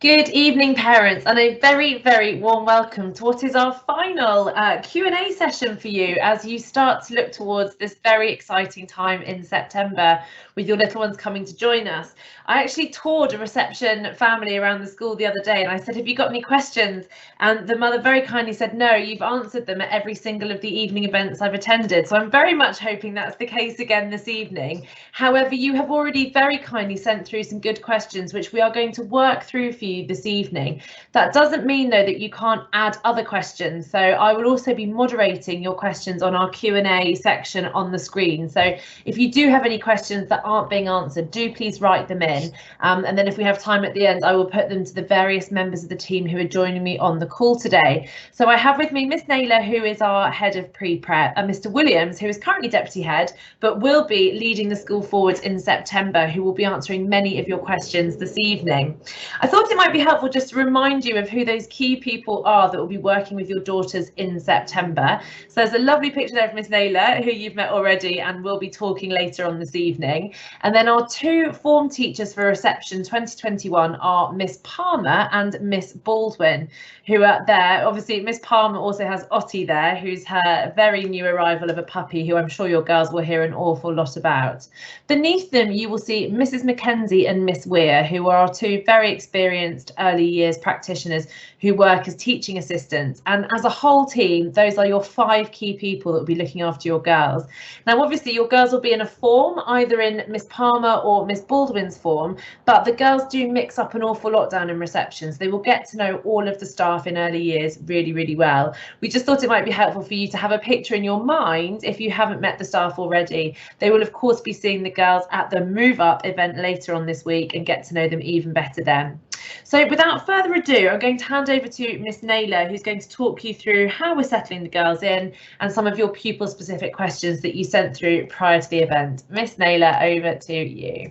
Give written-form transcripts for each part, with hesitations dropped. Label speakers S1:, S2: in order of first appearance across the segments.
S1: Good evening, parents, and a very, very warm welcome to what is our final Q&A session for you as you start to look towards this very exciting time in September with your little ones coming to join us. I actually toured a reception family around the school the other day and I said, have you got any questions? And the mother very kindly said, no, you've answered them at every single of the evening events I've attended. So I'm very much hoping that's the case again this evening. However, you have already very kindly sent through some good questions, which we are going to work through for you this evening. That doesn't mean though that you can't add other questions. So I will also be moderating your questions on our Q&A section on the screen. So if you do have any questions that aren't being answered, do please write them in. And then if we have time at the end, I will put them to the various members of the team who are joining me on the call today. So I have with me Miss Naylor, who is our head of pre-prep, and Mr. Williams, who is currently deputy head, but will be leading the school forward in September, who will be answering many of your questions this evening. I thought it might be helpful just to remind you of who those key people are that will be working with your daughters in September. So there's a lovely picture there of Miss Naylor, who you've met already and will be talking later on this evening. And then our two form teachers for reception 2021 are Miss Palmer and Miss Baldwin, who are there. Obviously, Miss Palmer also has Ottie there, who's her very new arrival of a puppy, who I'm sure your girls will hear an awful lot about. Beneath them, you will see Mrs. Mackenzie and Miss Weir, who are our two very experienced early years practitioners who work as teaching assistants. And as a whole team, those are your 5 key people that will be looking after your girls. Now, obviously, your girls will be in a form, either in Miss Palmer or Miss Baldwin's form, but the girls do mix up an awful lot down in receptions. They will get to know all of the staff in early years really, really well. We just thought it might be helpful for you to have a picture in your mind if you haven't met the staff already. They will, of course, be seeing the girls at the Move Up event later on this week and get to know them even better then. So without further ado, I'm going to hand over to Miss Naylor, who's going to talk you through how we're settling the girls in and some of your pupil specific questions that you sent through prior to the event. Miss Naylor, over to you.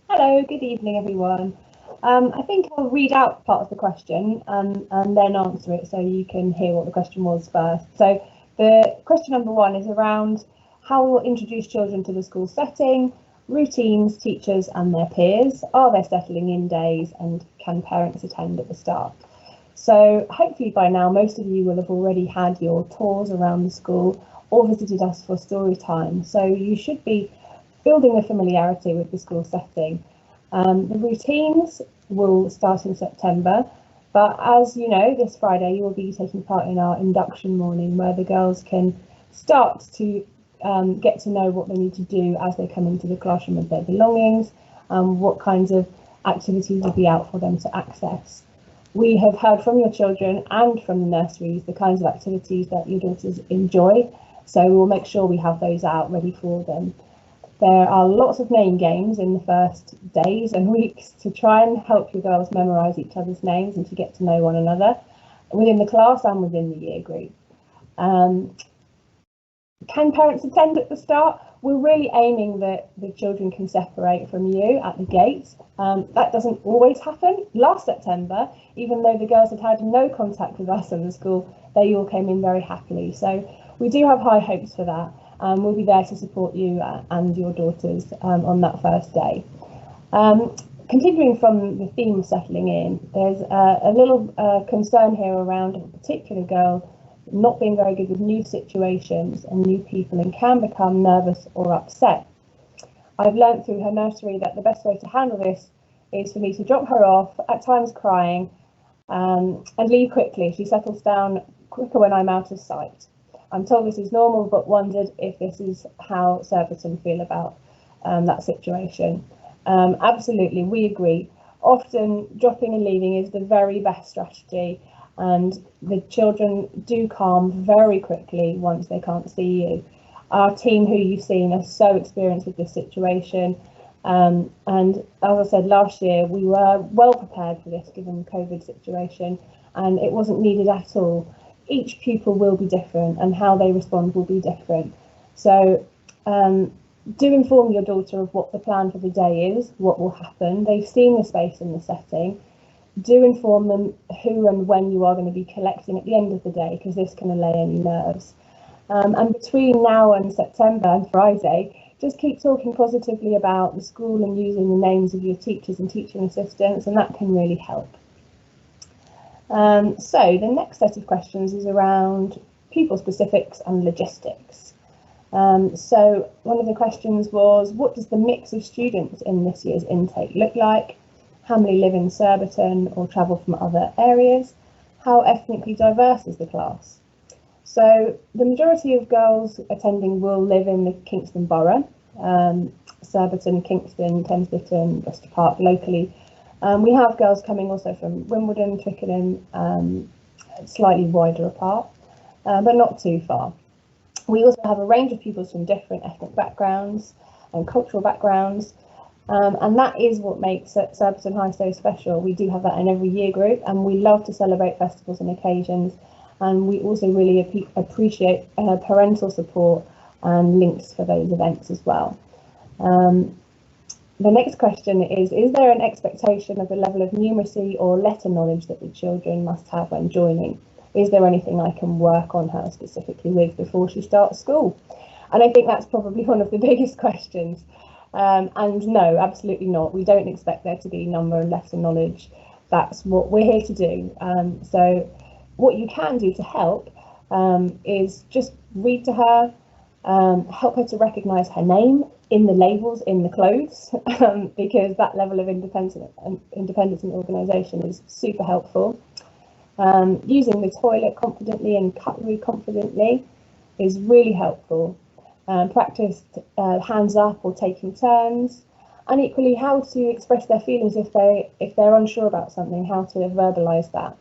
S2: Hello, good evening everyone. I think I'll read out part of the question and then answer it so you can hear what the question was first. So the question number 1 is around how we'll introduce children to the school setting, routines, teachers and their peers. Are there settling in days and can parents attend at the start? So hopefully by now most of you will have already had your tours around the school or visited us for story time. So you should be building a familiarity with the school setting. The routines will start in September, but as you know, this Friday you will be taking part in our induction morning where the girls can start to get to know what they need to do as they come into the classroom with their belongings, what kinds of activities will be out for them to access. We have heard from your children and from the nurseries the kinds of activities that your daughters enjoy, so we'll make sure we have those out ready for them. There are lots of name games in the first days and weeks to try and help your girls memorise each other's names and to get to know one another within the class and within the year group. Can parents attend at the start? We're really aiming that the children can separate from you at the gates. That doesn't always happen. Last September, even though the girls had no contact with us in the school, they all came in very happily. So we do have high hopes for that. We'll be there to support you and your daughters on that first day. Continuing from the theme of settling in, there's a little concern here around a particular girl not being very good with new situations and new people and can become nervous or upset. I've learnt through her nursery that the best way to handle this is for me to drop her off, at times crying, and leave quickly. She settles down quicker when I'm out of sight. I'm told this is normal, but wondered if this is how Surbiton feel about that situation. Absolutely, we agree. Often dropping and leaving is the very best strategy, and the children do calm very quickly once they can't see you. Our team, who you've seen, are so experienced with this situation. And as I said, last year we were well prepared for this given the COVID situation, and it wasn't needed at all. Each pupil will be different and how they respond will be different. So do inform your daughter of what the plan for the day is, what will happen. They've seen the space and the setting. Do inform them who and when you are going to be collecting at the end of the day, because this can allay any nerves. And between now and September and Friday, just keep talking positively about the school and using the names of your teachers and teaching assistants, and that can really help. So the next set of questions is around pupil specifics and logistics. So one of the questions was, what does the mix of students in this year's intake look like? How many live in Surbiton or travel from other areas? How ethnically diverse is the class? So the majority of girls attending will live in the Kingston borough, Surbiton, Kingston, Thames Ditton, Bristol Park locally. We have girls coming also from Wimbledon, Twickenham, slightly wider apart, but not too far. We also have a range of pupils from different ethnic backgrounds and cultural backgrounds, and that is what makes Surbiton High so special. We do have that in every year group, and we love to celebrate festivals and occasions, and we also really appreciate parental support and links for those events as well. The next question is there an expectation of the level of numeracy or letter knowledge that the children must have when joining? Is there anything I can work on her specifically with before she starts school? And I think that's probably one of the biggest questions. And no, absolutely not. We don't expect there to be number and letter knowledge. That's what we're here to do. So what you can do to help is just read to her, help her to recognise her name in the labels in the clothes, because that level of independence and organisation is super helpful. Using the toilet confidently and cutlery confidently is really helpful. Practice hands up or taking turns, and equally how to express their feelings if they're unsure about something, how to verbalise that.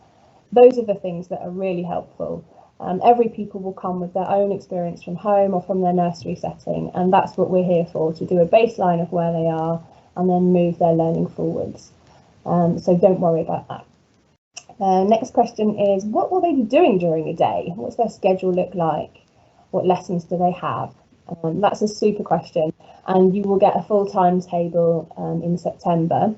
S2: Those are the things that are really helpful. Every pupil will come with their own experience from home or from their nursery setting, and that's what we're here for, to do a baseline of where they are and then move their learning forwards. So don't worry about that. Next question is, what will they be doing during the day? What's their schedule look like? What lessons do they have? That's a super question, and you will get a full timetable in September.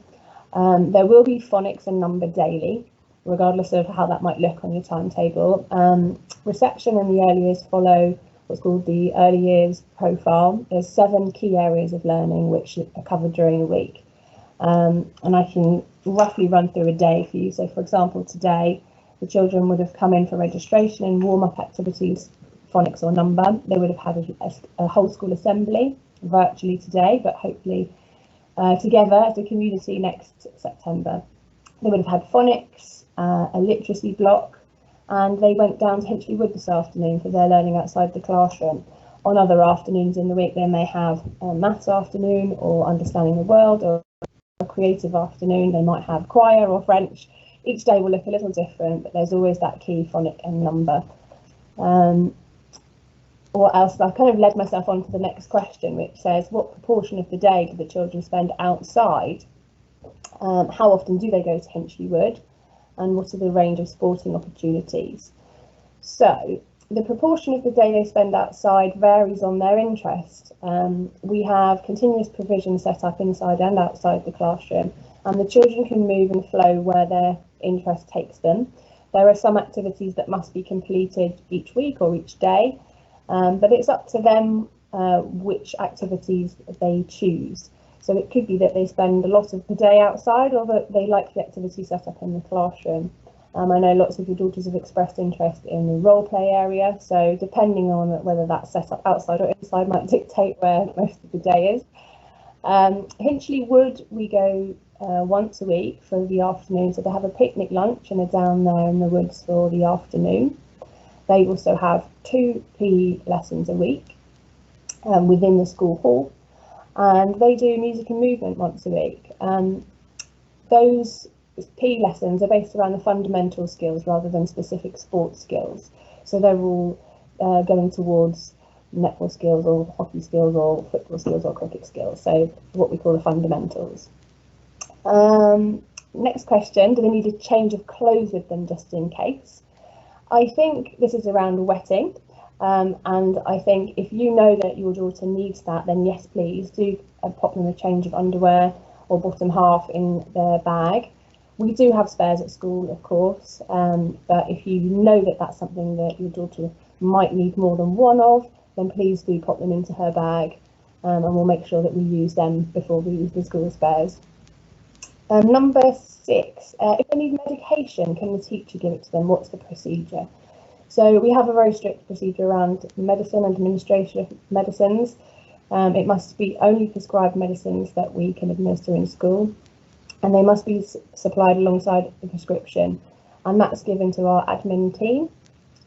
S2: There will be phonics and number daily, regardless of how that might look on your timetable. Reception and the early years follow what's called the early years profile. There's 7 key areas of learning which are covered during the week. And I can roughly run through a day for you. So for example, today, the children would have come in for registration and warm-up activities, phonics or number. They would have had a whole school assembly virtually today, but hopefully together as a community next September. They would have had phonics, a literacy block, and they went down to Hinchley Wood this afternoon for their learning outside the classroom. On other afternoons in the week, they may have a maths afternoon or understanding the world, or a creative afternoon. They might have choir or French. Each day will look a little different, but there's always that key phonic and number. What else? I've kind of led myself on to the next question, which says, what proportion of the day do the children spend outside? How often do they go to Hinchley Wood? And what are the range of sporting opportunities? So the proportion of the day they spend outside varies on their interest. We have continuous provision set up inside and outside the classroom, and the children can move and flow where their interest takes them. There are some activities that must be completed each week or each day, but it's up to them which activities they choose. So it could be that they spend a lot of the day outside, or that they like the activity set up in the classroom. I know lots of your daughters have expressed interest in the role play area, so depending on whether that's set up outside or inside might dictate where most of the day is. Hinchley Wood, we go once a week for the afternoon, so they have a picnic lunch and are down there in the woods for the afternoon. They also have 2 PE lessons a week within the school hall, and they do music and movement once a week. Those PE lessons are based around the fundamental skills rather than specific sports skills. So they're all going towards netball skills or hockey skills or football skills or cricket skills. So what we call the fundamentals. Next question, do they need a change of clothes with them just in case? I think this is around wetting. And I think if you know that your daughter needs that, then yes, please do pop them a change of underwear or bottom half in their bag. We do have spares at school, of course, but if you know that that's something that your daughter might need more than one of, then please do pop them into her bag, and we'll make sure that we use them before we use the school spares. Number 6, if they need medication, can the teacher give it to them? What's the procedure? So we have a very strict procedure around medicine and administration of medicines. It must be only prescribed medicines that we can administer in school, and they must be supplied alongside the prescription, and that's given to our admin team.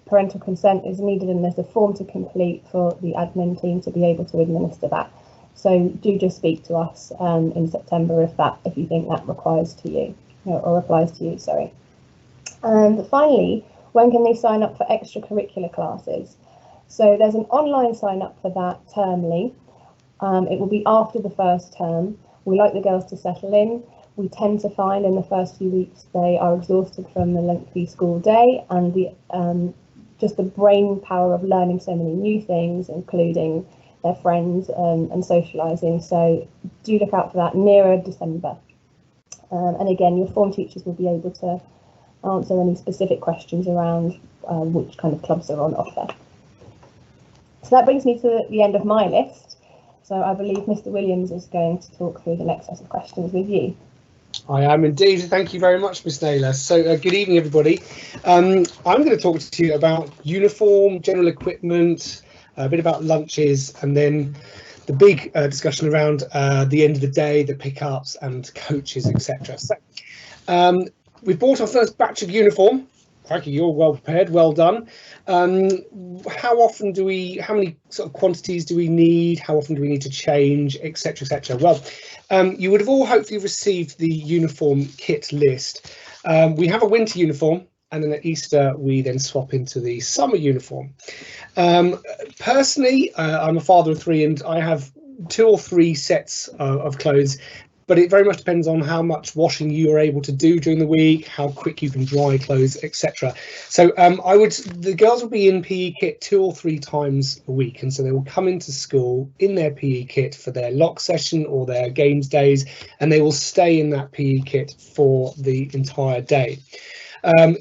S2: Parental consent is needed, and there's a form to complete for the admin team to be able to administer that. So do just speak to us in September if you think that applies to you. And finally, when can they sign up for extracurricular classes? So there's an online sign up for that termly. It will be after the first term. We like the girls to settle in. We tend to find in the first few weeks they are exhausted from the lengthy school day and just the brain power of learning so many new things, including their friends and socialising. So do look out for that nearer December. And again, your form teachers will be able to answer any specific questions around which kind of clubs are on offer. So that brings me to the end of my list. So I believe Mr. Williams is going to talk through the next set of questions with you.
S3: I am indeed. Thank you very much, Miss Naylor. So good evening, everybody. I'm going to talk to you about uniform, general equipment, a bit about lunches, and then the big discussion around the end of the day, the pickups and coaches, etc. So we bought our first batch of uniform. Thank you, you're well prepared, well done. How many sort of quantities do we need? How often do we need to change, etc, etc? Well, you would have all hopefully received the uniform kit list. We have a winter uniform, and then at Easter we then swap into the summer uniform. Personally, I'm a father of 3 and I have 2 or 3 sets of clothes, but it very much depends on how much washing you are able to do during the week, how quick you can dry clothes, etc. So the girls will be in PE kit 2 or 3 times a week, and so they will come into school in their PE kit for their lock session or their games days, and they will stay in that PE kit for the entire day.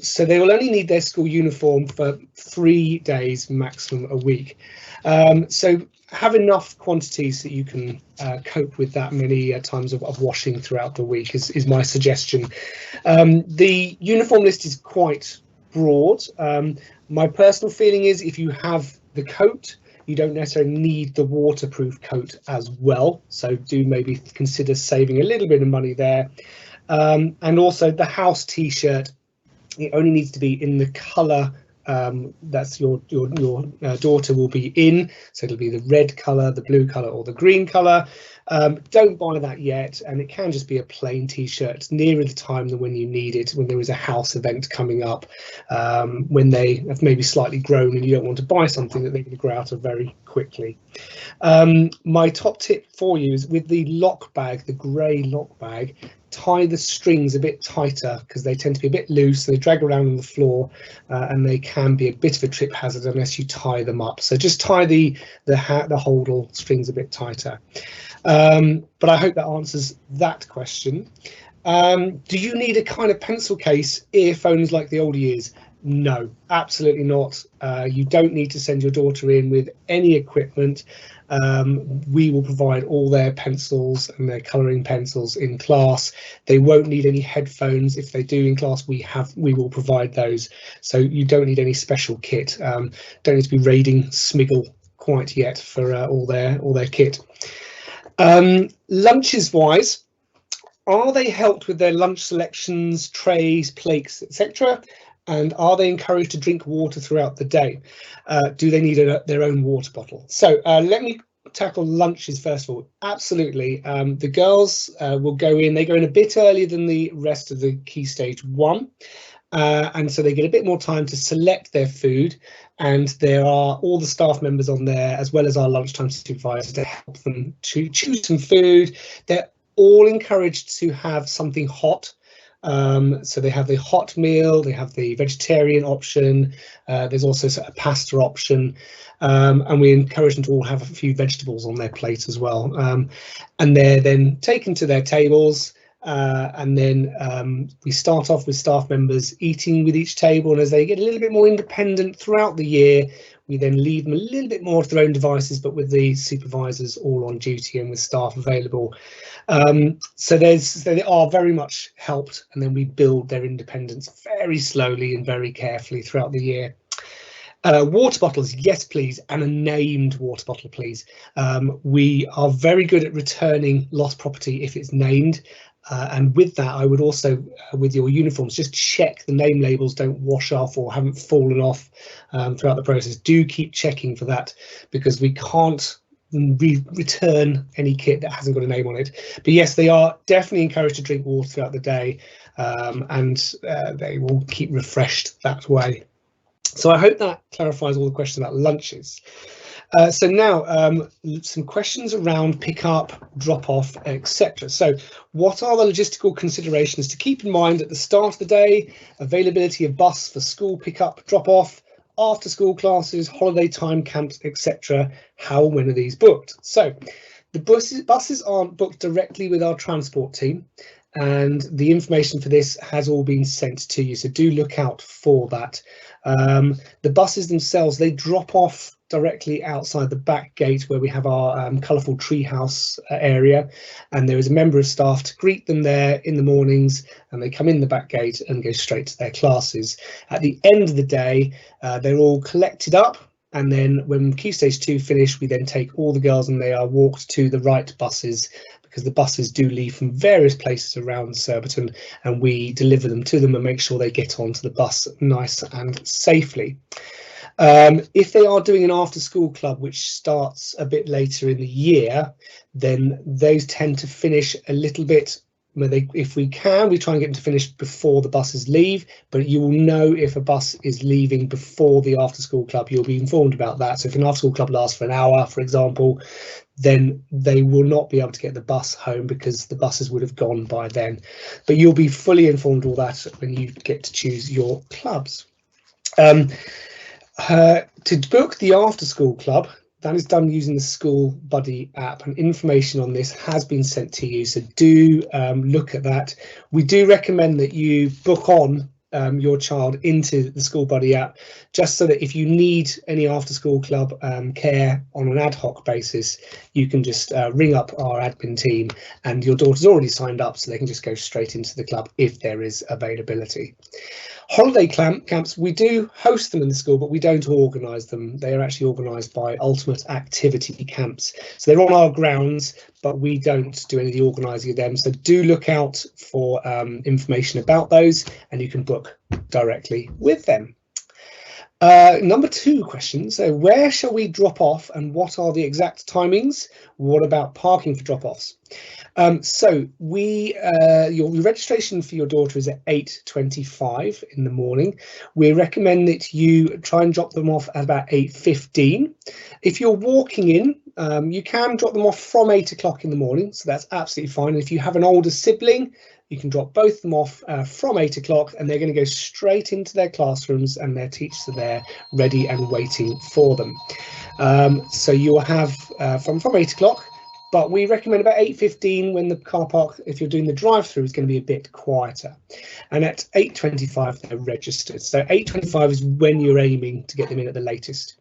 S3: So they will only need their school uniform for 3 days maximum a week. So have enough quantities that you can cope with that many times of washing throughout the week is my suggestion. The uniform list is quite broad. My personal feeling is if you have the coat, you don't necessarily need the waterproof coat as well. So do maybe consider saving a little bit of money there. And also the house t-shirt, it only needs to be in the colour that's your daughter will be in, so it'll be the red colour, the blue colour or the green colour. Don't buy that yet, and it can just be a plain t-shirt nearer the time than when you need it, when there is a house event coming up, when they have maybe slightly grown and you don't want to buy something that they're going to grow out of very quickly. My top tip for you is with the lock bag, the grey lock bag, tie the strings a bit tighter because they tend to be a bit loose, they drag around on the floor, and they can be a bit of a trip hazard unless you tie them up. So just tie the holdall strings a bit tighter. But I hope that answers that question. Do you need a kind of pencil case, earphones like the old years? No, absolutely not. You don't need to send your daughter in with any equipment. We will provide all their pencils and their colouring pencils in class. They won't need any headphones. If they do in class, we will provide those. So you don't need any special kit. Don't need to be raiding Smiggle quite yet for all their kit. Lunches wise, are they helped with their lunch selections, trays, plates, etc.? And are they encouraged to drink water throughout the day? Do they need their own water bottle? So let me tackle lunches first of all. Absolutely. The girls will go in. They go in a bit earlier than the rest of the Key Stage 1. And so they get a bit more time to select their food. And there are all the staff members on there, as well as our lunchtime supervisors, to help them to choose some food. They're all encouraged to have something hot. So they have the hot meal, they have the vegetarian option, there's also a pasta option, and we encourage them to all have a few vegetables on their plate as well. And they're then taken to their tables, and then we start off with staff members eating with each table, and as they get a little bit more independent throughout the year, We then leave them a little bit more to their own devices, but with the supervisors all on duty and with staff available. So they are very much helped, and then we build their independence very slowly and very carefully throughout the year. Water bottles, yes please, and a named water bottle please. We are very good at returning lost property if it's named. And with that, I would also, with your uniforms, just check the name labels don't wash off or haven't fallen off throughout the process. Do keep checking for that, because we can't return any kit that hasn't got a name on it. But yes, they are definitely encouraged to drink water throughout the day, and they will keep refreshed that way. So I hope that clarifies all the questions about lunches. So now some questions around pick up, drop off, etc. So what are the logistical considerations to keep in mind at the start of the day? Availability of bus for school pick up, drop off, after school classes, holiday time camps, etc. How and when are these booked? So the buses aren't booked directly with our transport team, and the information for this has all been sent to you, so do look out for that. The buses themselves, they drop off directly outside the back gate where we have our colourful treehouse area, and there is a member of staff to greet them there in the mornings, and they come in the back gate and go straight to their classes. At the end of the day, they're all collected up, and then when Key Stage 2 finish, we then take all the girls and they are walked to the right buses, because the buses do leave from various places around Surbiton, and we deliver them to them and make sure they get onto the bus nice and safely. If they are doing an after school club which starts a bit later in the year, then those tend to finish a little bit. If we can, we try and get them to finish before the buses leave, but you will know if a bus is leaving before the after school club. You'll be informed about that. So if an after school club lasts for an hour, for example, then they will not be able to get the bus home because the buses would have gone by then. But you'll be fully informed all that when you get to choose your clubs. To book the after school club, that is done using the School Buddy app, and information on this has been sent to you, so do look at that. We do recommend that you book on your child into the School Buddy app, just so that if you need any after school club care on an ad hoc basis, you can just ring up our admin team, and your daughter's already signed up, so they can just go straight into the club if there is availability. Holiday camps, we do host them in the school, but we don't organise them. They are actually organised by Ultimate Activity Camps. So they're on our grounds, but we don't do any of the organising of them. So do look out for information about those, and you can book directly with them. Number 2 question. So where shall we drop off, and what are the exact timings? What about parking for drop-offs? So your registration for your daughter is at 8:25 in the morning. We recommend that you try and drop them off at about 8:15. If you're walking in, you can drop them off from 8 o'clock in the morning, so that's absolutely fine. If you have an older sibling, you can drop both of them off from 8 o'clock, and they're going to go straight into their classrooms, and their teachers are there ready and waiting for them. So you will have from 8 o'clock, but we recommend about 8:15 when the car park, if you're doing the drive-through, is going to be a bit quieter. And at 8:25 they're registered. So 8:25 is when you're aiming to get them in at the latest.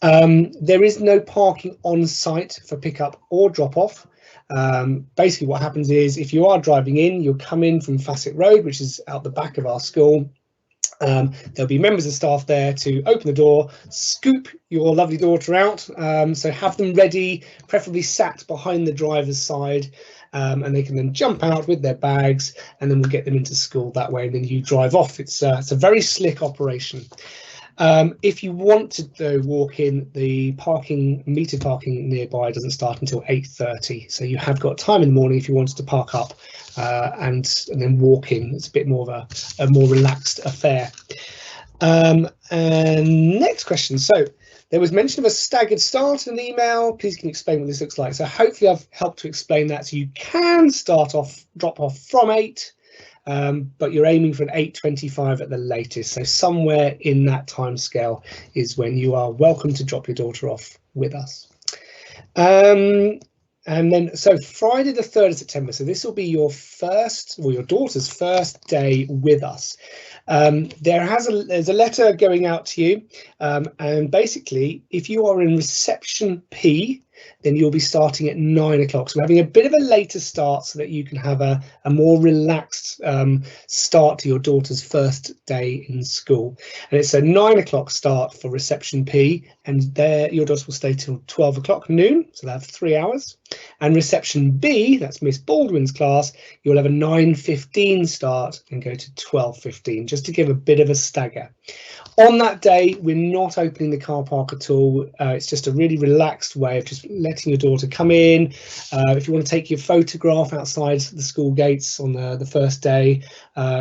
S3: There is no parking on site for pickup or drop-off. Basically what happens is, if you are driving in, you'll come in from Fassett Road, which is out the back of our school. There'll be members of staff there to open the door, scoop your lovely daughter out, so have them ready, preferably sat behind the driver's side, and they can then jump out with their bags, and then we'll get them into school that way, and then you drive off. It's a very slick operation. If you want to walk in, the metered parking nearby doesn't start until 8:30, so you have got time in the morning if you wanted to park up and then walk in. It's a bit more of a more relaxed affair. And next question. So there was mention of a staggered start in the email. Please can you explain what this looks like? So hopefully I've helped to explain that. So you can drop off from 8. But you're aiming for an 8:25 at the latest, so somewhere in that time scale is when you are welcome to drop your daughter off with us. And then, so Friday the 3rd of September, so this will be your first, or your daughter's first day with us. There's a letter going out to you, and basically, if you are in reception P, then you'll be starting at 9 o'clock. So we're having a bit of a later start so that you can have a more relaxed start to your daughter's first day in school. And it's a 9 o'clock start for reception P, and there your daughter will stay till 12 o'clock noon, so they'll have 3 hours. And reception B, that's Miss Baldwin's class, you'll have a 9:15 start and go to 12:15, just to give a bit of a stagger. On that day, we're not opening the car park at all. It's just a really relaxed way of just letting your daughter come in. If you want to take your photograph outside the school gates on the first day,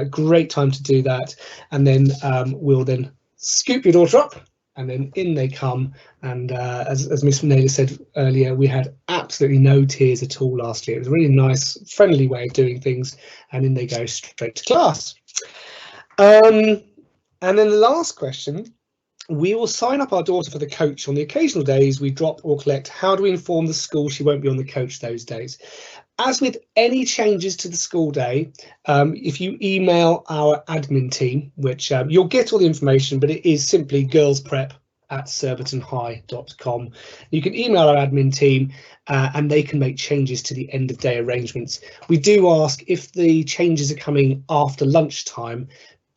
S3: great time to do that. And then we'll then scoop your daughter up, and then in they come. And as Miss Naylor said earlier, we had absolutely no tears at all last year. It was a really nice, friendly way of doing things, and in they go straight to class. And then the last question, we will sign up our daughter for the coach on the occasional days we drop or collect. How do we inform the school she won't be on the coach those days? As with any changes to the school day, if you email our admin team, which you'll get all the information, but it is simply girlsprep@surbitonhigh.com. You can email our admin team and they can make changes to the end of day arrangements. We do ask, if the changes are coming after lunchtime,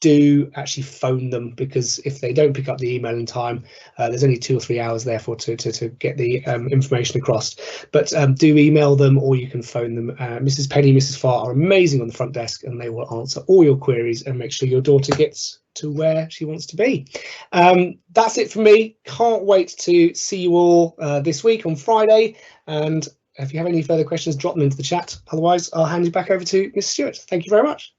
S3: do actually phone them, because if they don't pick up the email in time, there's only 2 or 3 hours therefore to get the information across. But do email them, or you can phone them. Mrs. Penny, Mrs. Farr are amazing on the front desk, and they will answer all your queries and make sure your daughter gets to where she wants to be. That's it from me. Can't wait to see you all this week on Friday, and if you have any further questions, drop them into the chat. Otherwise, I'll hand you back over to Miss Stewart. Thank you very much.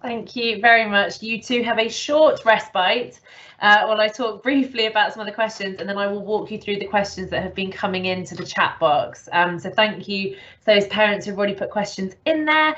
S1: Thank you very much. You two have a short respite while I talk briefly about some of the questions, and then I will walk you through the questions that have been coming into the chat box. So thank you to those parents who've already put questions in there.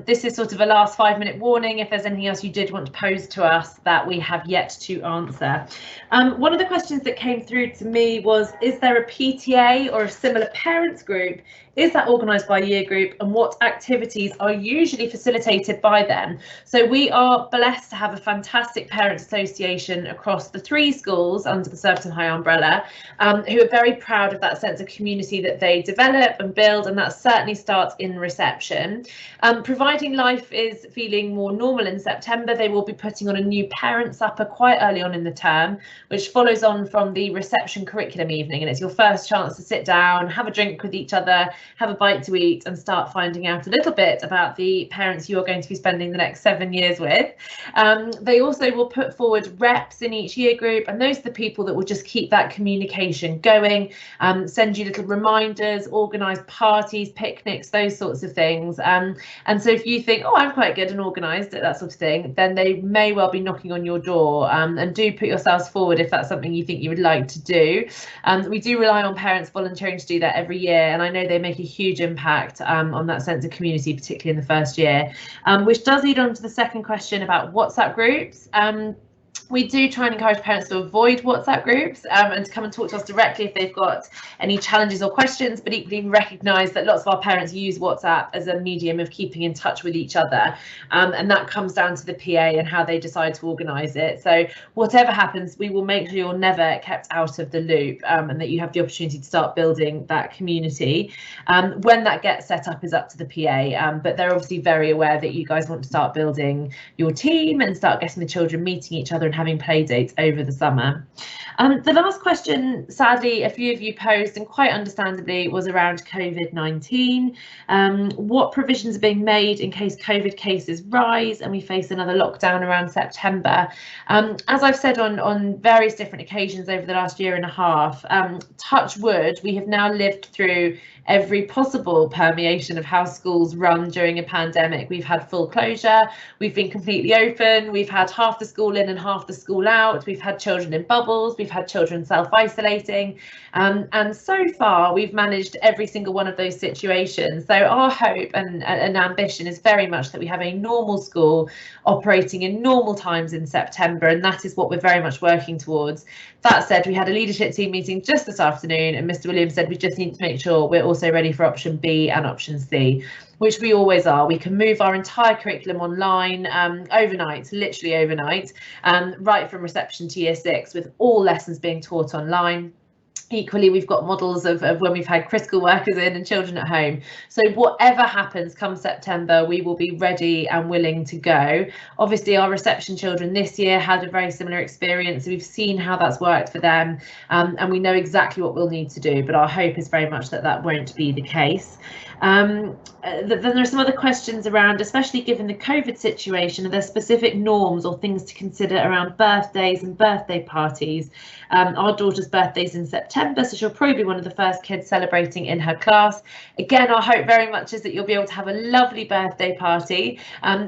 S1: This is sort of a last 5-minute warning if there's anything else you did want to pose to us that we have yet to answer. One of the questions that came through to me was, is there a PTA or a similar parents group? Is that organised by year group, and what activities are usually facilitated by them? So we are blessed to have a fantastic parents association across the 3 schools under the Surbiton High umbrella, who are very proud of that sense of community that they develop and build, and that certainly starts in reception. Providing life is feeling more normal in September, they will be putting on a new parent supper quite early on in the term, which follows on from the reception curriculum evening, and it's your first chance to sit down, have a drink with each other, have a bite to eat, and start finding out a little bit about the parents you're going to be spending the next 7 years with. They also will put forward reps in each year group, and those are the people that will just keep that communication going, send you little reminders, organise parties, picnics, those sorts of things. And so if you think, oh, I'm quite good and organised at that sort of thing, then they may well be knocking on your door, and do put yourselves forward if that's something you think you would like to do. We do rely on parents volunteering to do that every year, and I know they make a huge impact on that sense of community, particularly in the first year, which does lead on to the second question about WhatsApp groups. We do try and encourage parents to avoid WhatsApp groups and to come and talk to us directly if they've got any challenges or questions, but equally recognise that lots of our parents use WhatsApp as a medium of keeping in touch with each other, and that comes down to the PA and how they decide to organise it. So whatever happens, we will make sure you're never kept out of the loop, and that you have the opportunity to start building that community. When that gets set up is up to the PA, but they're obviously very aware that you guys want to start building your team and start getting the children meeting each other and having play dates over the summer. The last question, sadly, a few of you posed, and quite understandably, was around COVID-19. What provisions are being made in case COVID cases rise and we face another lockdown around September? As I've said on various different occasions over the last year and a half, touch wood, we have now lived through every possible permeation of how schools run during a pandemic. We've had full closure, we've been completely open, we've had half the school in and half half the school out, we've had children in bubbles, we've had children self-isolating, and so far we've managed every single one of those situations. So our hope and ambition is very much that we have a normal school operating in normal times in September, and that is what we're very much working towards. That said, we had a leadership team meeting just this afternoon, and Mr. Williams said we just need to make sure we're also ready for option B and option C, which we always are. We can move our entire curriculum online overnight, literally overnight, right from reception to year 6, with all lessons being taught online. Equally, we've got models of when we've had critical workers in and children at home. So whatever happens come September, we will be ready and willing to go. Obviously, our reception children this year had a very similar experience. We've seen how that's worked for them, and we know exactly what we'll need to do. But our hope is very much that that won't be the case. Then there are some other questions around, especially given the COVID situation, are there specific norms or things to consider around birthdays and birthday parties? Our daughter's birthday's in September, so she'll probably be one of the first kids celebrating in her class. Again, our hope very much is that you'll be able to have a lovely birthday party.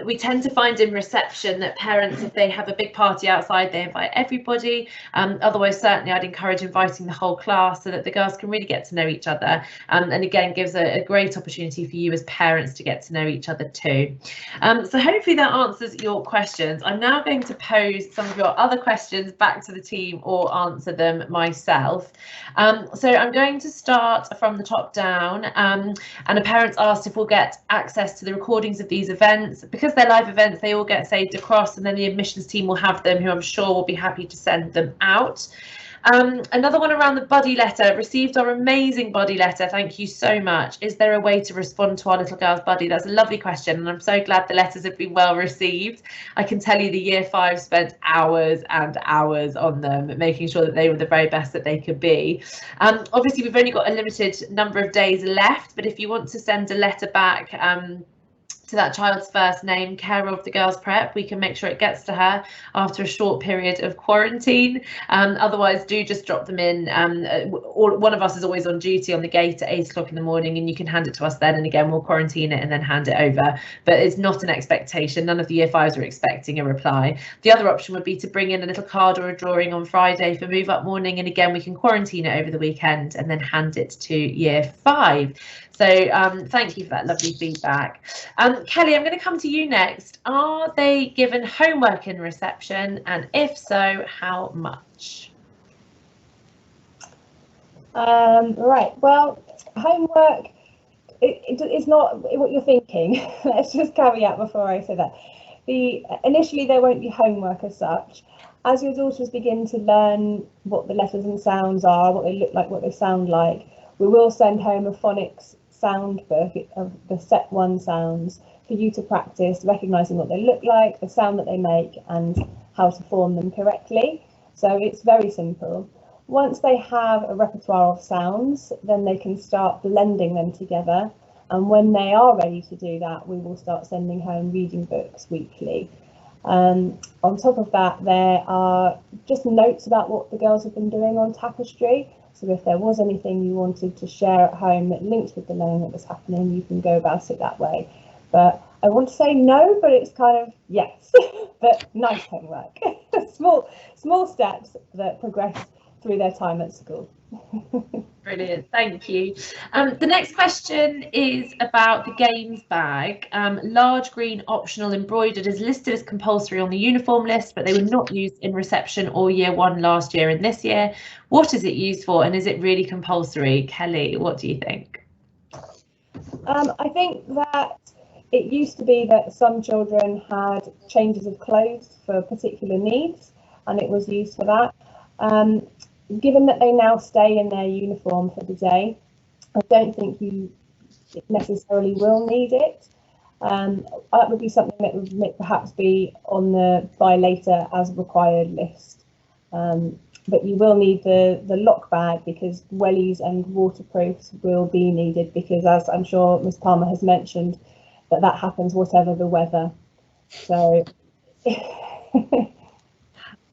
S1: We tend to find in reception that parents, if they have a big party outside, they invite everybody. Otherwise, certainly I'd encourage inviting the whole class so that the girls can really get to know each other, and again gives a great opportunity for you as parents to get to know each other too. So hopefully that answers your questions. I'm now going to pose some of your other questions back to the team or answer them myself. So I'm going to start from the top down, and a parent's asked if we'll get access to the recordings of these events. Because they're live events, they all get saved across, and then the admissions team will have them, who I'm sure will be happy to send them out. Another one around the buddy letter. Received our amazing buddy letter, thank you so much. Is there a way to respond to our little girl's buddy? That's a lovely question, and I'm so glad the letters have been well received. I can tell you the year 5 spent hours and hours on them, making sure that they were the very best that they could be. Obviously we've only got a limited number of days left, but if you want to send a letter back to that child's first name, care of the girls prep, we can make sure it gets to her after a short period of quarantine. Otherwise, do just drop them in. One of us is always on duty on the gate at 8 o'clock in the morning, and you can hand it to us then, and again we'll quarantine it and then hand it over. But it's not an expectation. None of the year 5s are expecting a reply. The other option would be to bring in a little card or a drawing on Friday for move up morning, and again we can quarantine it over the weekend and then hand it to year 5. So thank you for that lovely feedback. Kelly, I'm going to come to you next. Are they given homework in reception, and if so, how much?
S2: Right, well, homework it's not what you're thinking. Let's just caveat before I say that. Initially there won't be homework as such. As your daughters begin to learn what the letters and sounds are, what they look like, what they sound like, we will send home a phonics sound book of the set 1 sounds for you to practice recognising what they look like, the sound that they make, and how to form them correctly. So it's very simple. Once they have a repertoire of sounds, then they can start blending them together, and when they are ready to do that, we will start sending home reading books weekly. On top of that, there are just notes about what the girls have been doing on Tapestry. So if there was anything you wanted to share at home that linked with the learning that was happening, you can go about it that way. But I want to say no, but it's kind of yes, but nice homework. small steps that progress through their time at school.
S1: Brilliant, thank you. The next question is about the games bag. Large green optional embroidered is listed as compulsory on the uniform list, but they were not used in reception or year 1 last year and this year. What is it used for, and is it really compulsory? Kelly, what do you think?
S2: I think that it used to be that some children had changes of clothes for particular needs, and it was used for that. Given that they now stay in their uniform for the day, I don't think you necessarily will need it. That would be something that would perhaps be on the buy later as required list. But you will need the lock bag, because wellies and waterproofs will be needed, because as I'm sure Ms Palmer has mentioned, that happens whatever the weather. So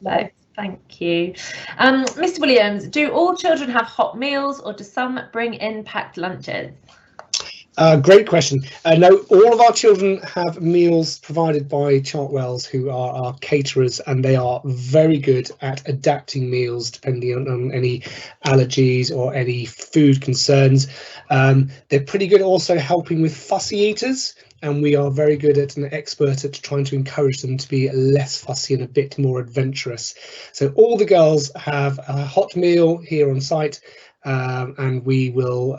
S1: no. Thank you. Mr Williams, do all children have hot meals, or do some bring in packed lunches?
S3: Great question. No, all of our children have meals provided by Chartwells, who are our caterers, and they are very good at adapting meals depending on any allergies or any food concerns. They're pretty good also helping with fussy eaters, and we are very good at an expert at trying to encourage them to be less fussy and a bit more adventurous. So all the girls have a hot meal here on site, and we will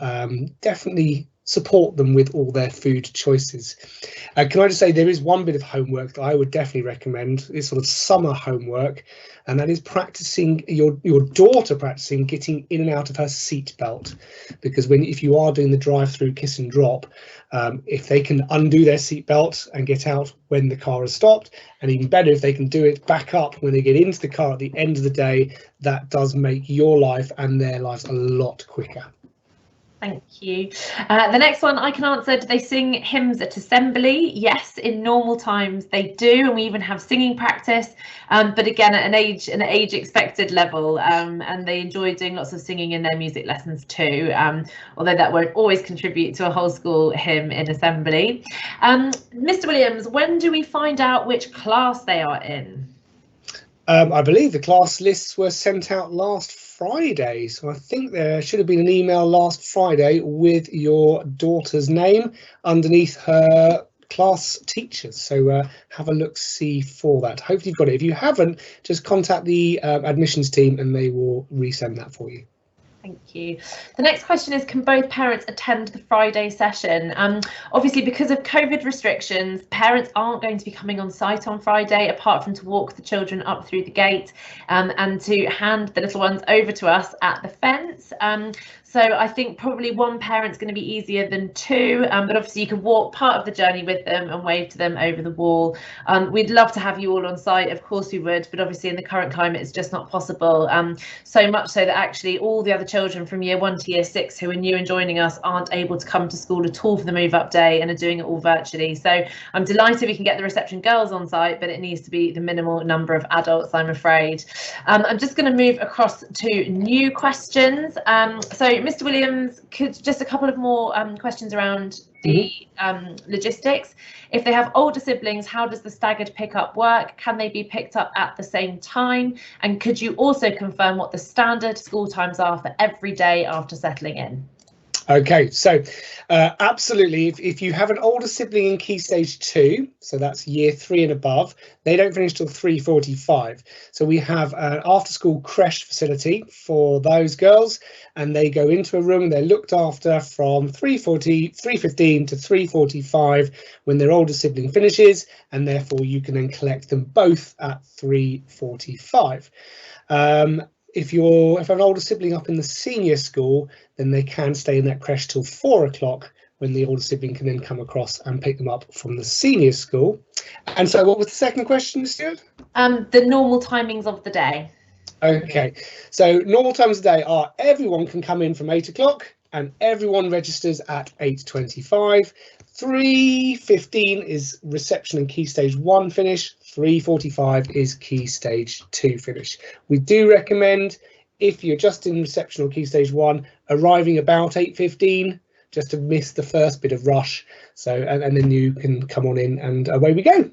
S3: definitely support them with all their food choices. Can I just say there is one bit of homework that I would definitely recommend. It's sort of summer homework, and that is practicing your daughter practicing getting in and out of her seat belt, because if you are doing the drive-through kiss and drop, if they can undo their seat belt and get out when the car has stopped, and even better if they can do it back up when they get into the car at the end of the day, that does make your life and their lives a lot quicker.
S1: Thank you. The next one I can answer. Do they sing hymns at assembly? Yes, in normal times they do, and we even have singing practice, but again at an age expected level, and they enjoy doing lots of singing in their music lessons too, although that won't always contribute to a whole school hymn in assembly. Mr. Williams, when do we find out which class they are in?
S3: I believe the class lists were sent out last Friday, so I think there should have been an email last Friday with your daughter's name underneath her class teachers, so have a look-see for that. Hopefully you've got it. If you haven't, just contact the admissions team and they will resend that for you.
S1: Thank you. The next question is, can both parents attend the Friday session? Obviously, because of COVID restrictions, parents aren't going to be coming on site on Friday, apart from to walk the children up through the gate and to hand the little ones over to us at the fence. So I think probably one parent's going to be easier than two, but obviously you can walk part of the journey with them and wave to them over the wall. We'd love to have you all on site, of course we would, but obviously in the current climate it's just not possible. So much so that actually all the other children from year 1 to year 6 who are new and joining us aren't able to come to school at all for the move up day and are doing it all virtually. So I'm delighted we can get the reception girls on site, but it needs to be the minimal number of adults, I'm afraid. I'm just going to move across to new questions. So Mr. Williams, could just a couple of more questions around the logistics. If they have older siblings, how does the staggered pickup work? Can they be picked up at the same time? And could you also confirm what the standard school times are for every day after settling in?
S3: Okay, so absolutely, if you have an older sibling in Key Stage 2, so that's year 3 and above, they don't finish till 3:45. So we have an after-school creche facility for those girls, and they go into a room and they're looked after from 3:15 to 3:45 when their older sibling finishes, and therefore you can then collect them both at 3:45. If you have an older sibling up in the senior school, then they can stay in that creche till 4 o'clock, when the older sibling can then come across and pick them up from the senior school. And so what was the second question, Stuart?
S1: The normal timings of the day.
S3: Okay, so normal times of the day are everyone can come in from 8 o'clock and everyone registers at 8:25. 3:15 is reception and Key Stage 1 finish. 3:45 is Key Stage 2 finish. We do recommend, if you're just in reception or Key Stage 1, arriving about 8:15 just to miss the first bit of rush. So and then you can come on in and away we go.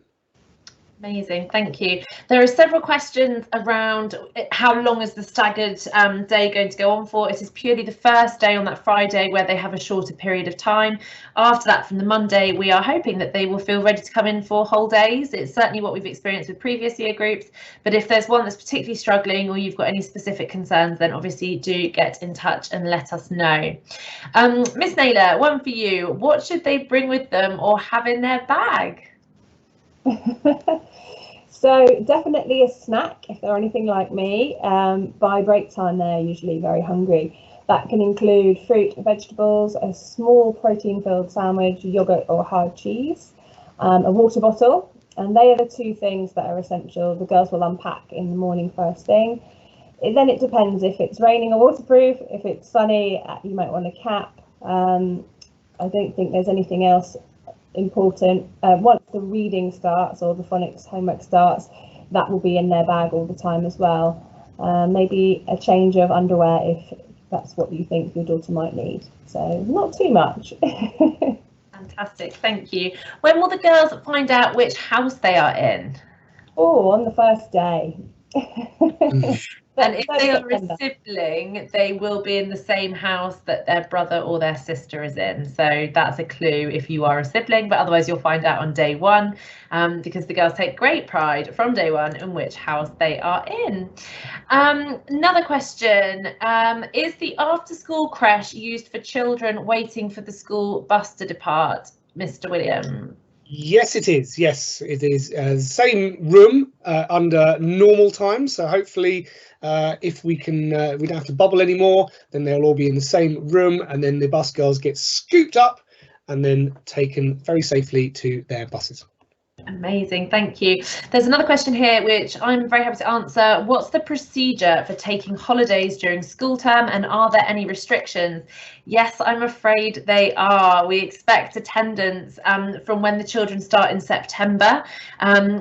S1: Amazing, thank you. There are several questions around how long is the staggered day going to go on for. It is purely the first day on that Friday where they have a shorter period of time. After that, from the Monday, we are hoping that they will feel ready to come in for whole days. It's certainly what we've experienced with previous year groups, but if there's one that's particularly struggling or you've got any specific concerns, then obviously do get in touch and let us know. Miss Naylor, one for you. What should they bring with them or have in their bag?
S2: So definitely a snack if they're anything like me. By break time they're usually very hungry. That can include fruit, vegetables, a small protein-filled sandwich, yogurt or hard cheese, a water bottle, and they are the two things that are essential. The girls will unpack in the morning first thing. Then it depends if it's raining or waterproof. If it's sunny, you might want a cap. I don't think there's anything else important. Once the reading starts or the phonics homework starts, that will be in their bag all the time as well. Maybe a change of underwear if that's what you think your daughter might need. So not too much.
S1: Fantastic, thank you. When will the girls find out which house they are in?
S2: Oh, on the first day.
S1: And if they are a sibling, they will be in the same house that their brother or their sister is in. So that's a clue if you are a sibling, but otherwise you'll find out on day one, because the girls take great pride from day one in which house they are in. Another question, is the after school creche used for children waiting for the school bus to depart, Mr. William?
S3: Yes, it is. Yes, it is. Same room under normal times. So hopefully, if we can, we don't have to bubble anymore. Then they'll all be in the same room, and then the bus girls get scooped up and then taken very safely to their buses.
S1: Amazing, thank you. There's another question here which I'm very happy to answer. What's the procedure for taking holidays during school term, and are there any restrictions? Yes, I'm afraid they are. We expect attendance from when the children start in September.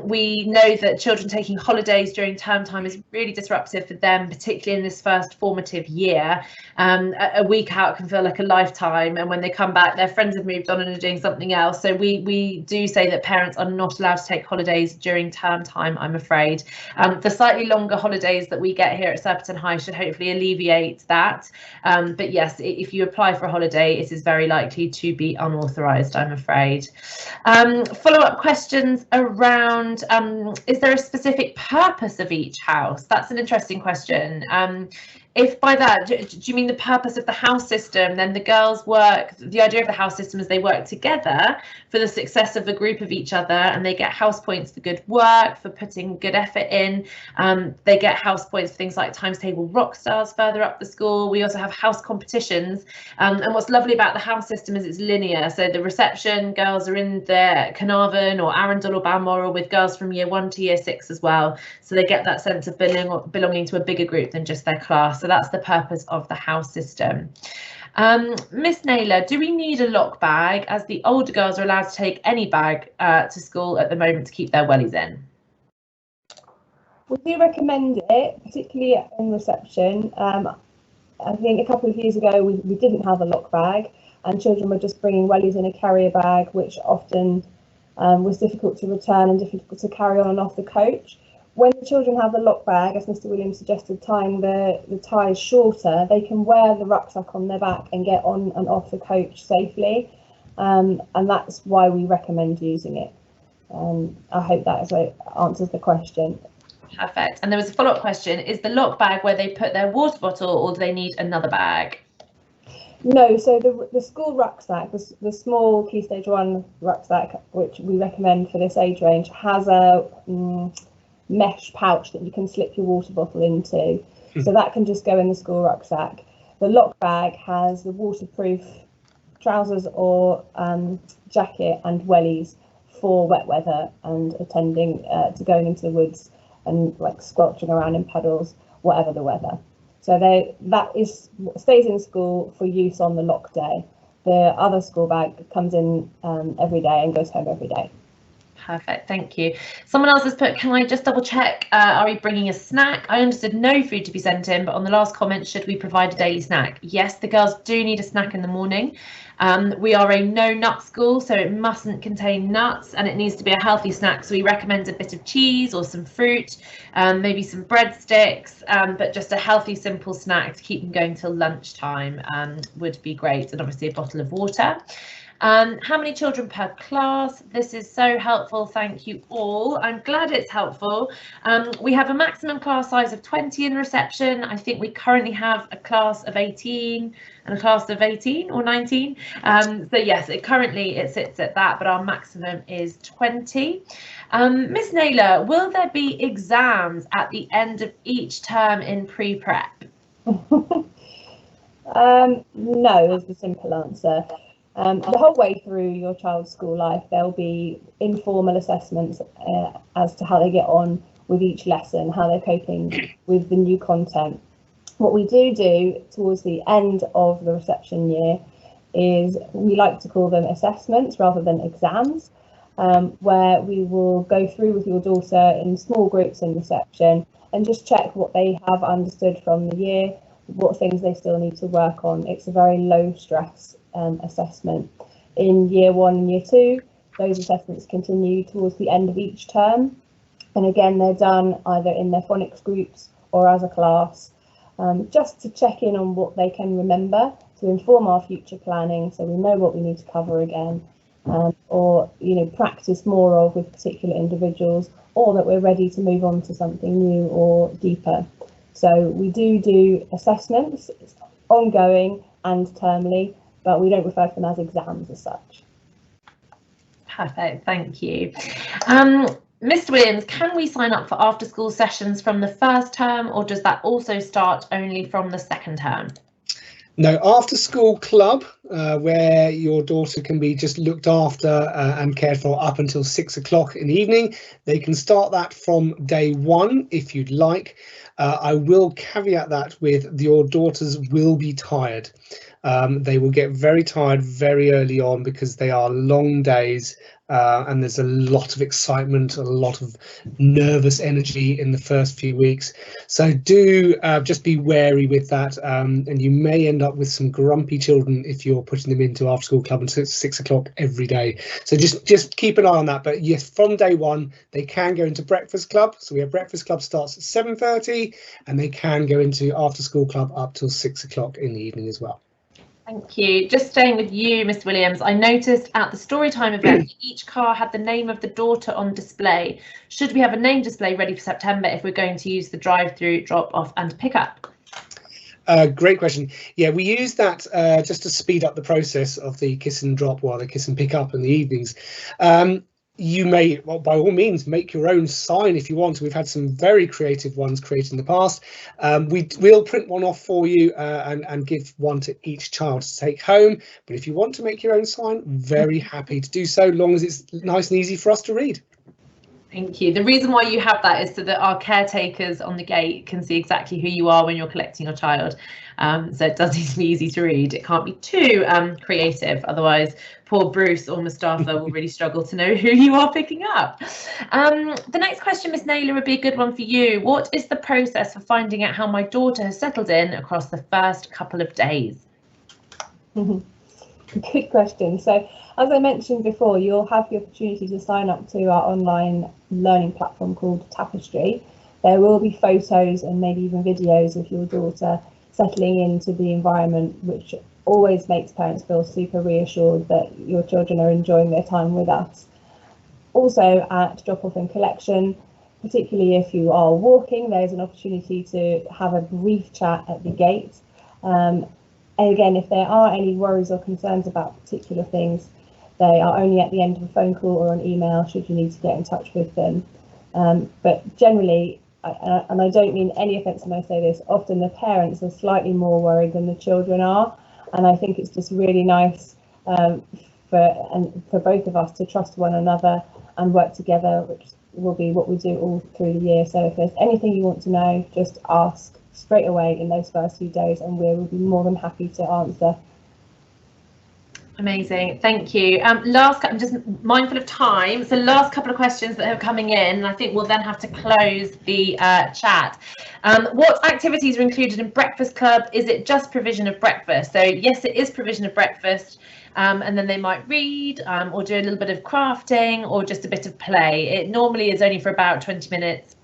S1: We know that children taking holidays during term time is really disruptive for them, particularly in this first formative year. A week out can feel like a lifetime, and when they come back, their friends have moved on and are doing something else. So we do say that parents are not allowed to take holidays during term time, I'm afraid. The slightly longer holidays that we get here at Surbiton High should hopefully alleviate that. But yes, if you apply for a holiday, it is very likely to be unauthorised, I'm afraid. Follow-up questions around, is there a specific purpose of each house? That's an interesting question. If by that, do you mean the purpose of the house system? Then the girls work, the idea of the house system is they work together for the success of a group of each other, and they get house points for good work, for putting good effort in. They get house points for things like times table rock stars further up the school. We also have house competitions. And what's lovely about the house system is it's linear. So the reception girls are in the Carnarvon or Arundel or Balmoral with girls from year 1 to year 6 as well. So they get that sense of belonging to a bigger group than just their class. So that's the purpose of the house system. Miss Naylor, do we need a lock bag, as the older girls are allowed to take any bag to school at the moment to keep their wellies in?
S2: We do recommend it, particularly in reception. I think a couple of years ago we didn't have a lock bag, and children were just bringing wellies in a carrier bag, which often was difficult to return and difficult to carry on and off the coach. When the children have the lock bag, as Mr. Williams suggested, tying the ties shorter, they can wear the rucksack on their back and get on and off the coach safely, and that's why we recommend using it. I hope that answers the question. Perfect.
S1: And there was a follow-up question, is the lock bag where they put their water bottle, or do they need another bag?
S2: No, so the school rucksack, the small Key Stage 1 rucksack, which we recommend for this age range, has a mesh pouch that you can slip your water bottle into. So that can just go in the school rucksack. The lock bag has the waterproof trousers or jacket and wellies for wet weather and attending to going into the woods and like squelching around in puddles, whatever the weather. So that stays in school for use on the lock day. The other school bag comes in every day and goes home every day.
S1: Perfect, thank you. Someone else has put, can I just double check, are we bringing a snack? I understood no food to be sent in, but on the last comment, should we provide a daily snack? Yes, the girls do need a snack in the morning. We are a no nut school, so it mustn't contain nuts, and it needs to be a healthy snack. So we recommend a bit of cheese or some fruit, maybe some breadsticks, but just a healthy, simple snack to keep them going till lunchtime would be great, and obviously a bottle of water. How many children per class? This is so helpful, thank you all. I'm glad it's helpful. We have a maximum class size of 20 in reception. I think we currently have a class of 18 and a class of 18 or 19. So yes, currently it sits at that, but our maximum is 20. Miss Naylor, will there be exams at the end of each term in pre-prep?
S2: No is the simple answer. The whole way through your child's school life, there'll be informal assessments as to how they get on with each lesson, how they're coping with the new content. What we do towards the end of the reception year is we like to call them assessments rather than exams, where we will go through with your daughter in small groups in reception and just check what they have understood from the year, what things they still need to work on. It's a very low stress assessment. In year 1 and year 2, those assessments continue towards the end of each term. And again, they're done either in their phonics groups or as a class, just to check in on what they can remember, to inform our future planning so we know what we need to cover again, or practice more of with particular individuals, or that we're ready to move on to something new or deeper. So we do assessments, it's ongoing and termly, but we don't refer to them as exams as such.
S1: Perfect, thank you. Mr. Williams, can we sign up for after school sessions from the first term, or does that also start only from the second term?
S3: No, after school club, where your daughter can be just looked after and cared for up until 6 o'clock in the evening. They can start that from day 1 if you'd like. I will caveat that with your daughters will be tired. They will get very tired very early on because they are long days. And there's a lot of excitement, a lot of nervous energy in the first few weeks. So do just be wary with that. And you may end up with some grumpy children if you're putting them into after school club until 6 o'clock every day. So just keep an eye on that. But yes, from day 1, they can go into breakfast club. So we have breakfast club starts at 7:30 and they can go into after school club up till 6 o'clock in the evening as well.
S1: Thank you. Just staying with you, Mr. Williams, I noticed at the Storytime event, each car had the name of the daughter on display. Should we have a name display ready for September if we're going to use the drive-through, drop-off and pick-up?
S3: Great question. Yeah, we use that just to speed up the process of the kiss and drop while the kiss and pick up in the evenings. You may, well, by all means, make your own sign if you want. We've had some very creative ones created in the past. We'll print one off for you and give one to each child to take home. But if you want to make your own sign, very happy to do so, long as it's nice and easy for us to read.
S1: Thank you. The reason why you have that is so that our caretakers on the gate can see exactly who you are when you're collecting your child. So it does need to be easy to read. It can't be too creative, otherwise poor Bruce or Mustafa will really struggle to know who you are picking up. The next question, Miss Naylor, would be a good one for you. What is the process for finding out how my daughter has settled in across the first couple of days?
S2: Good question. So, as I mentioned before, you'll have the opportunity to sign up to our online learning platform called Tapestry. There will be photos and maybe even videos of your daughter settling into the environment, which always makes parents feel super reassured that your children are enjoying their time with us. Also at drop-off and collection, particularly if you are walking, there's an opportunity to have a brief chat at the gate. And again, if there are any worries or concerns about particular things, they are only at the end of a phone call or an email should you need to get in touch with them. But generally, and I don't mean any offence when I say this, often the parents are slightly more worried than the children are. And I think it's just really nice for both of us to trust one another and work together, which will be what we do all through the year. So if there's anything you want to know, just ask straight away in those first few days and we will be more than happy to answer.
S1: Amazing, thank you. I'm just mindful of time, so last couple of questions that are coming in, I think we'll then have to close the chat. What activities are included in Breakfast Club? Is it just provision of breakfast? So yes, it is provision of breakfast, and then they might read or do a little bit of crafting or just a bit of play. It normally is only for about 20 minutes.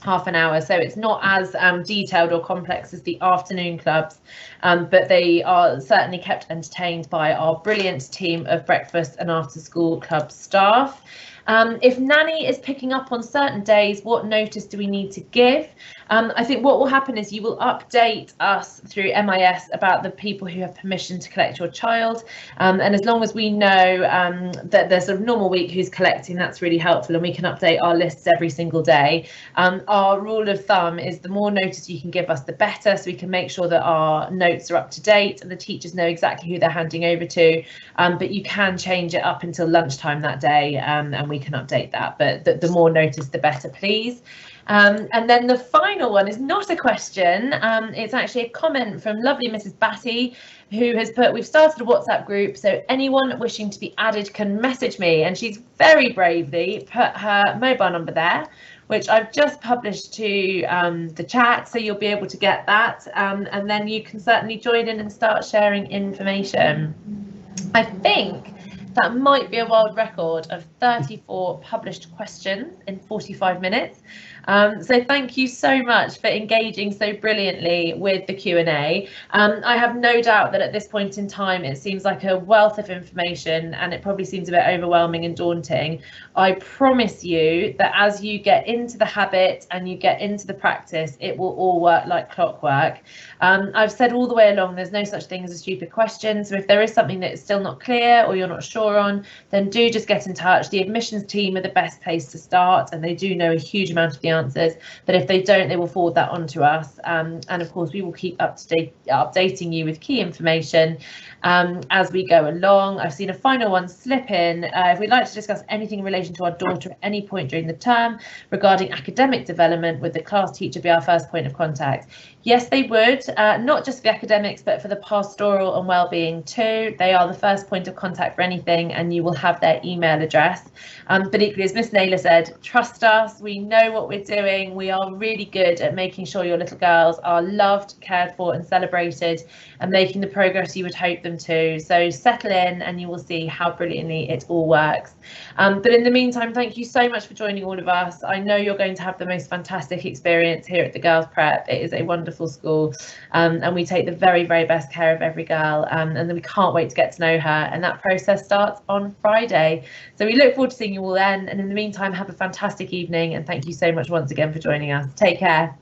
S1: Half an hour, so it's not as detailed or complex as the afternoon clubs, but they are certainly kept entertained by our brilliant team of breakfast and after school club staff. If nanny is picking up on certain days, what notice do we need to give? I think what will happen is you will update us through MIS about the people who have permission to collect your child, and as long as we know that there's a normal week who's collecting, that's really helpful, and we can update our lists every single day. Our rule of thumb is the more notice you can give us, the better, so we can make sure that our notes are up to date and the teachers know exactly who they're handing over to, but you can change it up until lunchtime that day, and we can update that, but the more notice the better, please. And then the final one is not a question, it's actually a comment from lovely Mrs. Batty, who has put, we've started a WhatsApp group, so anyone wishing to be added can message me, and she's very bravely put her mobile number there, which I've just published to the chat, so you'll be able to get that, and then you can certainly join in and start sharing information. I think that might be a world record of 34 published questions in 45 minutes. So thank you so much for engaging so brilliantly with the Q&A. I have no doubt that at this point in time it seems like a wealth of information and it probably seems a bit overwhelming and daunting. I promise you that as you get into the habit and you get into the practice, it will all work like clockwork. I've said all the way along there's no such thing as a stupid question, so if there is something that is still not clear or you're not sure on, then do just get in touch. The admissions team are the best place to start and they do know a huge amount of the answers, but if they don't, they will forward that on to us, and of course we will keep up to date, updating you with key information as we go along. I've seen a final one slip in. If we'd like to discuss anything in relation to our daughter at any point during the term regarding academic development, would the class teacher be our first point of contact? Yes, they would, not just for the academics, but for the pastoral and wellbeing too. They are the first point of contact for anything, and you will have their email address. But equally, as Miss Naylor said, trust us, we know what we're doing. We are really good at making sure your little girls are loved, cared for and celebrated and making the progress you would hope them to. So settle in and you will see how brilliantly it all works. But in the meantime, thank you so much for joining all of us. I know you're going to have the most fantastic experience here at the Girls Prep. It is a wonderful school, and we take the very, very best care of every girl, and then we can't wait to get to know her, and that process starts on Friday. So we look forward to seeing you all then, and in the meantime, have a fantastic evening, and thank you so much once again for joining us. Take care.